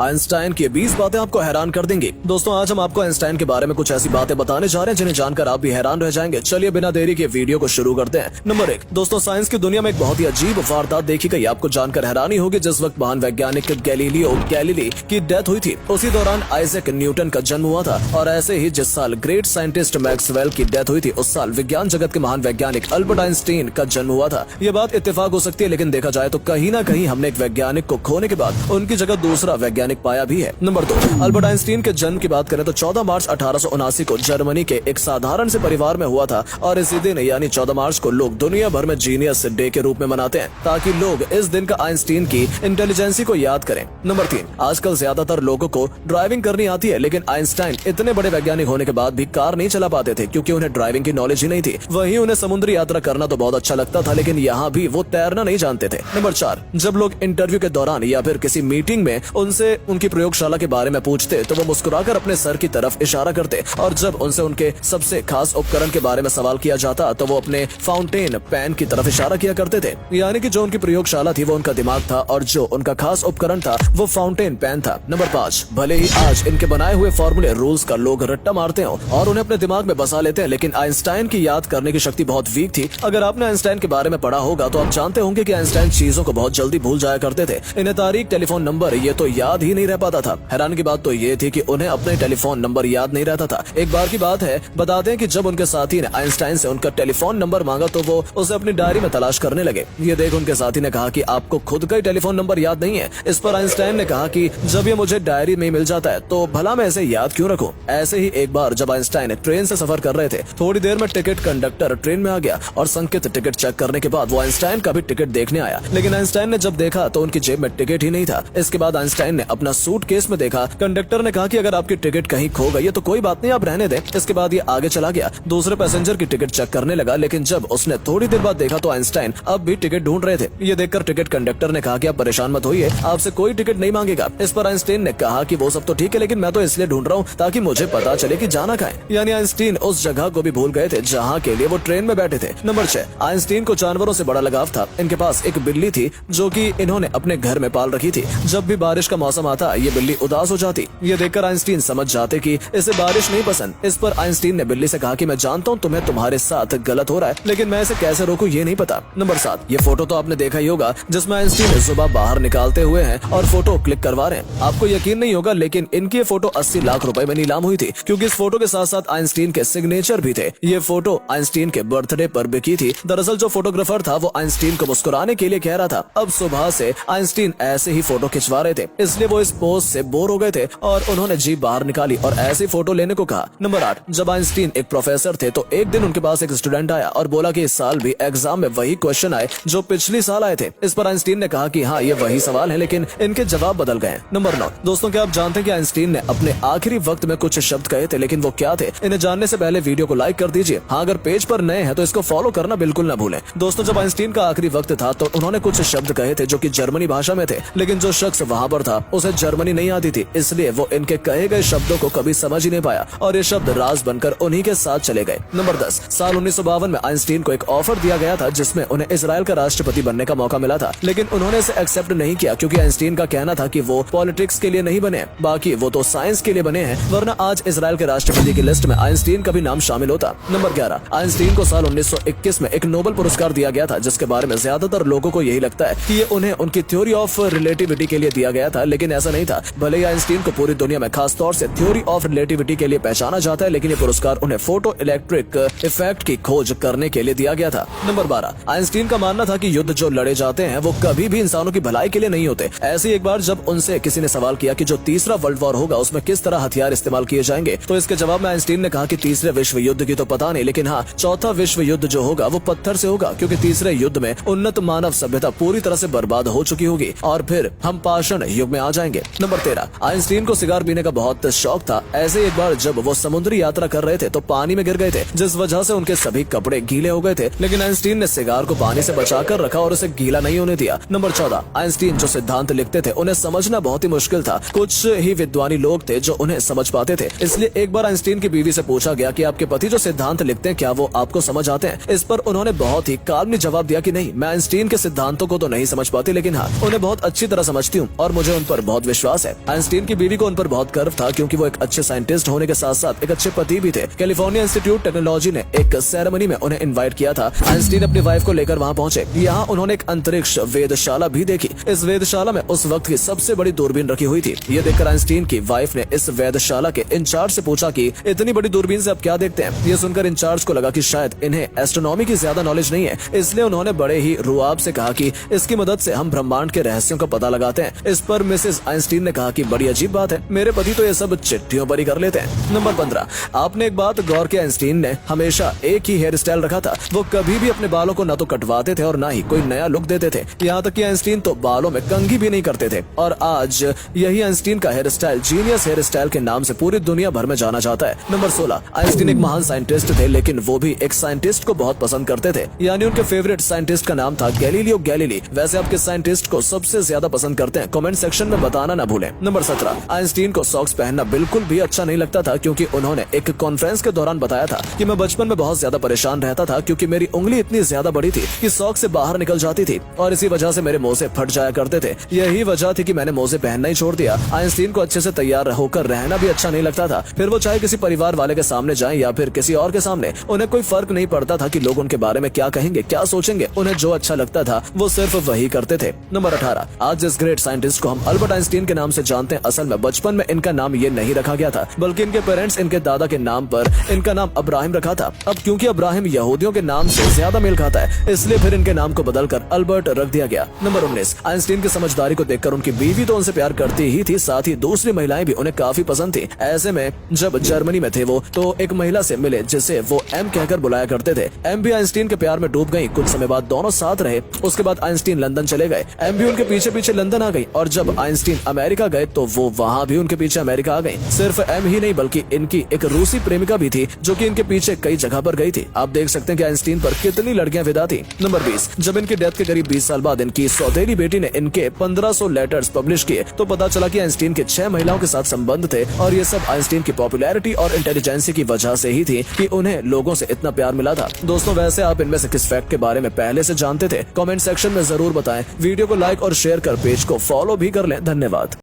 Einstein की 20 बातें आपको हैरान कर देंगी। दोस्तों आज हम आपको आइंस्टाइन के बारे में कुछ ऐसी बातें बताने जा रहे हैं जिन्हें जानकर आप भी हैरान रह जाएंगे। चलिए बिना देरी के वीडियो को शुरू करते हैं। नंबर 1 दोस्तों, साइंस की दुनिया में एक बहुत ही अजीब वारदात देखी गई। आपको जानकर हैरानी होगी, जिस वक्त महान वैज्ञानिक गैलीलियो गैलीली की डेथ हुई थी, उसी दौरान आइजैक न्यूटन का जन्म हुआ था। और ऐसे ही जिस साल ग्रेट साइंटिस्ट मैक्सवेल की डेथ हुई थी, उस साल विज्ञान जगत के महान वैज्ञानिक अल्बर्ट आइंस्टीन का जन्म हुआ था। ये बात इत्तेफाक हो सकती है, लेकिन देखा जाए तो कहीं ना कहीं हमने एक वैज्ञानिक को खोने के बाद उनकी जगह दूसरा वैज्ञानिक पाया भी है। नंबर 2, अल्बर्ट आइंस्टीन के जन्म की बात करें तो 14 मार्च 1879 को जर्मनी के एक साधारण से परिवार में हुआ था। और इसी दिन यानी 14 मार्च को लोग दुनिया भर में जीनियस डे के रूप में मनाते हैं, ताकि लोग इस दिन का आइंस्टीन की इंटेलिजेंसी को याद करें। नंबर 3, आजकल ज्यादातर लोगों को ड्राइविंग करनी आती है, लेकिन आइंस्टाइन इतने बड़े वैज्ञानिक होने के बाद भी कार नहीं चला पाते थे, क्योंकि उन्हें ड्राइविंग की नॉलेज ही नहीं थी। वहीं उन्हें समुद्री यात्रा करना तो बहुत अच्छा लगता था, लेकिन यहाँ भी वो तैरना नहीं जानते थे। नंबर 4, जब लोग इंटरव्यू के दौरान या फिर किसी मीटिंग में उनसे उनकी प्रयोगशाला के बारे में पूछते तो वो मुस्कुराकर अपने सर की तरफ इशारा करते, और जब उनसे उनके सबसे खास उपकरण के बारे में सवाल किया जाता तो वो अपने फाउंटेन पेन की तरफ इशारा किया करते थे। यानी कि जो उनकी प्रयोगशाला थी वो उनका दिमाग था, और जो उनका खास उपकरण था वो फाउंटेन पेन था। नंबर 5, भले ही आज इनके बनाए हुए फॉर्मूले रूल्स का लोग रट्टा मारते हो और उन्हें अपने दिमाग में बसा लेते हैं, लेकिन आइंस्टाइन की याद करने की शक्ति बहुत वीक थी। अगर आपने आइंस्टाइन के बारे में पढ़ा होगा तो आप जानते होंगे कि आइंस्टाइन चीजों को बहुत जल्दी भूल जाया करते थे। इन्हें तारीख, टेलीफोन नंबर ये तो याद ही नहीं रह पाता था। हैरान की बात तो ये थी कि उन्हें अपने टेलीफोन नंबर याद नहीं रहता था। एक बार की बात है, बता दें कि जब उनके साथी ने आइंस्टाइन से उनका टेलीफोन नंबर मांगा तो वो उसे अपनी डायरी में तलाश करने लगे। ये देख उनके साथी ने कहा कि आपको खुद का ही टेलीफोन नंबर याद नहीं है। इस पर आइंस्टाइन ने कहा कि जब ये मुझे डायरी में मिल जाता है तो भला मैं इसे याद क्यों रखूं। ऐसे ही एक बार जब आइंस्टाइन ट्रेन से सफर कर रहे थे, थोड़ी देर में टिकट कंडक्टर ट्रेन में आ गया और संकेत टिकट चेक करने के बाद वो आइंस्टाइन का भी टिकट देखने आया, लेकिन आइंस्टाइन ने जब देखा तो उनकी जेब में टिकट ही नहीं था। इसके बाद आइंस्टाइन ने अपना सूटकेस में देखा। कंडक्टर ने कहा कि अगर आपकी टिकट कहीं खो गई है तो कोई बात नहीं, आप रहने दें। इसके बाद ये आगे चला गया, दूसरे पैसेंजर की टिकट चेक करने लगा, लेकिन जब उसने थोड़ी देर बाद देखा तो आइंस्टाइन अब भी टिकट ढूंढ रहे थे। ये देखकर टिकट कंडक्टर ने कहा कि आप परेशान मत होइए, आपसे कोई टिकट नहीं मांगेगा। इस पर आइंस्टाइन ने कहा कि वो सब तो ठीक है, लेकिन मैं तो इसलिए ढूंढ रहा हूँ ताकि मुझे पता चले कि जाना कहाँ है। यानी आइंस्टाइन उस जगह को भी भूल गए थे जहाँ के लिए वो ट्रेन में बैठे थे। नंबर 6, आइंस्टाइन को जानवरों से बड़ा लगाव था। इनके पास एक बिल्ली थी जो कि इन्होंने अपने घर में पाल रखी थी। जब भी बारिश का मौसम आता ये बिल्ली उदास हो जाती। ये देखकर आइंस्टाइन समझ जाते कि इसे बारिश नहीं पसंद। इस पर आइंस्टाइन ने बिल्ली से कहा कि मैं जानता हूँ तुम्हें तुम्हारे साथ गलत हो रहा है, लेकिन मैं इसे कैसे रोकूं ये नहीं पता। नंबर 7, ये फोटो तो आपने देखा ही होगा जिसमें आइंस्टाइन सुबह बाहर निकालते हुए हैं और फोटो क्लिक करवा रहे हैं। आपको यकीन नहीं होगा, लेकिन इनकी ये फोटो 80 लाख रुपए में नीलाम हुई थी, क्योंकि इस फोटो के साथ साथ आइंस्टाइन के सिग्नेचर भी थे। ये फोटो आइंस्टाइन के बर्थडे पर बिकी थी। दरअसल जो फोटोग्राफर था वो आइंस्टाइन को मुस्कुराने के लिए कह रहा था। अब सुबह से आइंस्टाइन ऐसे ही फोटो खिंचवा रहे थे, इसलिए वो इस पोज से बोर हो गए थे और उन्होंने जीप बाहर निकाली और ऐसी फोटो लेने को कहा। नंबर 8, जब आइंस्टाइन एक प्रोफेसर थे तो एक दिन उनके पास एक स्टूडेंट आया और बोला कि इस साल भी एग्जाम में वही क्वेश्चन आए जो पिछले साल आए थे। इस पर आइंस्टाइन ने कहा कि हाँ ये वही सवाल है, लेकिन इनके जवाब बदल गए। नंबर 9, दोस्तों क्या आप जानते हैं कि आइंस्टाइन ने अपने आखिरी वक्त में कुछ शब्द कहे थे, लेकिन वो क्या थे? इन्हें जानने से पहले वीडियो को लाइक कर दीजिए। हाँ, अगर पेज पर नए हैं तो इसको फॉलो करना बिल्कुल न भूलें। दोस्तों जब आइंस्टाइन का आखिरी वक्त था तो उन्होंने कुछ शब्द कहे थे जो कि जर्मनी भाषा में थे, लेकिन जो शख्स वहाँ पर था उसे जर्मनी नहीं आती थी, इसलिए वो इनके कहे गए शब्दों को कभी समझ ही नहीं पाया और ये शब्द राज बनकर उन्हीं के साथ चले गए। नंबर 10, साल 1952 में आइंस्टाइन को एक ऑफर दिया गया था जिसमें उन्हें इजराइल का राष्ट्रपति बनने का मौका मिला था, लेकिन उन्होंने इसे एक्सेप्ट नहीं किया, क्योंकि आइंस्टाइन का कहना था कि वो पॉलिटिक्स के लिए नहीं बने, बाकी वो तो साइंस के लिए बने हैं, वरना आज इजराइल के राष्ट्रपति की लिस्ट में आइंस्टाइन का भी नाम शामिल होता। नंबर 11, आइंस्टाइन को साल 1921 में एक नोबेल पुरस्कार दिया गया था, जिसके बारे में ज्यादातर लोगों को यही लगता है कि ये उन्हें उनकी थ्योरी ऑफ रिलेटिविटी के लिए दिया गया था, लेकिन ऐसा नहीं था। भले ही आइंस्टाइन को पूरी दुनिया में खास तौर से थ्योरी ऑफ रिलेटिविटी के लिए पहचाना जाता है, लेकिन ये पुरस्कार उन्हें फोटो इलेक्ट्रिक इफेक्ट की खोज करने के लिए दिया गया था। नंबर 12, आइंस्टाइन का मानना था कि युद्ध जो लड़े जाते हैं वो कभी भी इंसानों की भलाई के लिए नहीं होते। ऐसे एक बार जब उनसे किसी ने सवाल किया कि जो तीसरा वर्ल्ड वॉर होगा उसमें किस तरह हथियार इस्तेमाल किए जाएंगे, तो इसके जवाब में आइंस्टाइन ने कहा कि तीसरे विश्व युद्ध की तो पता नहीं, लेकिन हाँ चौथा विश्व युद्ध जो होगा वो पत्थर से होगा, क्योंकि तीसरे युद्ध में उन्नत मानव सभ्यता पूरी तरह से बर्बाद हो चुकी होगी और फिर हम पाषाण युग में आ जाएंगे। नंबर 13, आइंस्टाइन को सिगार पीने का बहुत शौक था। ऐसे एक बार जब वो समुद्री यात्रा कर रहे थे तो पानी में गिर गए थे, जिस वजह से उनके सभी कपड़े गीले हो गए थे, लेकिन आइंस्टाइन ने सिगार को पानी से बचाकर रखा और उसे गीला नहीं होने दिया। नंबर 14, आइंस्टाइन जो सिद्धांत लिखते थे उन्हें समझना बहुत ही मुश्किल था। कुछ ही विद्वानी लोग थे जो उन्हें समझ पाते थे, इसलिए एक बार आइंस्टाइन की बीवी से पूछा गया कि आपके पति जो सिद्धांत लिखते हैं क्या वो आपको समझ आते हैं? इस पर उन्होंने बहुत ही काल्मली जवाब दिया कि नहीं, मैं आइंस्टाइन के सिद्धांतों को तो नहीं समझ पाती, लेकिन हाँ उन्हें बहुत अच्छी तरह समझती हूँ और मुझे उन पर बहुत विश्वास है। आइंस्टीन की बीवी को उन पर बहुत गर्व था क्योंकि वो एक अच्छे साइंटिस्ट होने के साथ साथ एक अच्छे पति भी थे। कैलिफोर्निया इंस्टीट्यूट टेक्नोलॉजी ने एक सेरेमनी में उन्हें इनवाइट किया था। आइंस्टीन अपनी वाइफ को लेकर वहां पहुंचे। यहाँ उन्होंने एक अंतरिक्ष वेधशाला भी देखी। इस वेधशाला में उस वक्त की सबसे बड़ी दूरबीन रखी हुई थी। ये देखकर आइंस्टीन की वाइफ ने इस वेधशाला के इंचार्ज से पूछा कि इतनी बड़ी दूरबीन से आप क्या देखते हैं। ये सुनकर इंचार्ज को लगा कि शायद इन्हें एस्ट्रोनॉमी की ज्यादा नॉलेज नहीं है, इसलिए उन्होंने बड़े ही रुआब से कहा कि इसकी मदद से हम ब्रह्मांड के रहस्यों का पता लगाते हैं। इस पर मिसेस आइंस्टीन ने कहा कि बड़ी अजीब बात है, मेरे पति तो ये सब चिट्ठियों पर ही कर लेते हैं। नंबर 15, आपने एक बात गौर किया, आइंस्टीन ने हमेशा एक ही हेयर स्टाइल रखा था। वो कभी भी अपने बालों को न तो कटवाते थे और न ही कोई नया लुक देते थे। यहाँ तक कि आइंस्टीन तो बालों में कंघी भी नहीं करते थे। और आज यही आइंस्टीन का hairstyle genius hairstyle के नाम से पूरी दुनिया भर में जाना जाता है। नंबर 16, आइंस्टीन एक महान साइंटिस्ट थे, लेकिन वो भी एक साइंटिस्ट को बहुत पसंद करते थे। यानी उनके फेवरेट साइंटिस्ट का नाम था गैलीलियो गैलीली। वैसे आप किस साइंटिस्ट को सबसे ज्यादा पसंद करते हैं, कमेंट सेक्शन में बताना ना भूलें। नंबर 17, आइंस्टीन को सॉक्स पहनना बिल्कुल भी अच्छा नहीं लगता था क्योंकि उन्होंने एक कॉन्फ्रेंस के दौरान बताया था कि मैं बचपन में बहुत ज्यादा परेशान रहता था क्योंकि मेरी उंगली इतनी ज्यादा बड़ी थी कि सॉक्स से बाहर निकल जाती थी और इसी वजह से मेरे मोजे फट जाया करते थे। यही वजह थी कि मैंने मोजे पहनना ही छोड़ दिया। आइंस्टीन को अच्छे से तैयार होकर रहना भी अच्छा नहीं लगता था। फिर वो चाहे किसी परिवार वाले के सामने जाएं या फिर किसी और के सामने, उन्हें कोई फर्क नहीं पड़ता था कि लोग उनके बारे में क्या कहेंगे, क्या सोचेंगे। उन्हें जो अच्छा लगता था वो सिर्फ वही करते थे। नंबर 18, आज जिस ग्रेट साइंटिस्ट को हम अल्बर्ट आइंस्टीन के नाम से जानते हैं, असल में बचपन में इनका नाम ये नहीं रखा गया था, बल्कि इनके पेरेंट्स इनके दादा के नाम पर इनका नाम अब्राहिम रखा था। अब क्योंकि अब्राहिम यहूदियों के नाम से ज्यादा मेल खाता है, इसलिए फिर इनके नाम को बदलकर अल्बर्ट रख दिया गया। नंबर 19, आइंस्टीन की समझदारी को देखकर उनकी बीवी तो उनसे प्यार करती ही थी, साथ ही दूसरी महिलाएं भी उन्हें काफी पसंद थी। ऐसे में जब जर्मनी में थे वो, तो एक महिला से मिले जिसे वो एम कहकर बुलाया करते थे। एम भी आइंस्टीन के प्यार में डूब गई। कुछ समय बाद दोनों साथ रहे। उसके बाद आइंस्टीन लंदन चले गए। एम भी उनके पीछे पीछे लंदन आ गई और जब आइंस्टीन अमेरिका गए तो वो वहाँ भी उनके पीछे अमेरिका आ गई। सिर्फ एम ही नहीं बल्कि इनकी एक रूसी प्रेमिका भी थी जो कि इनके पीछे कई जगह पर गई थी। आप देख सकते हैं कि आइंस्टीन पर कितनी लड़कियां फिदा थी। नंबर 20, जब इनकी डेथ के करीब 20 साल बाद इनकी सौतेली बेटी ने इनके 1500 लेटर्स पब्लिश किए तो पता चला कि आइंस्टीन के 6 महिलाओं के साथ संबंध थे और ये सब आइंस्टीन की पॉपुलैरिटी और इंटेलिजेंसी की वजह से ही थी कि उन्हें लोगों से इतना प्यार मिला था। दोस्तों, वैसे आप इनमें से किस फैक्ट के बारे में पहले से जानते थे? कमेंट सेक्शन में जरूर बताएं। वीडियो को लाइक और शेयर कर पेज को फॉलो भी कर लें। धन्यवाद।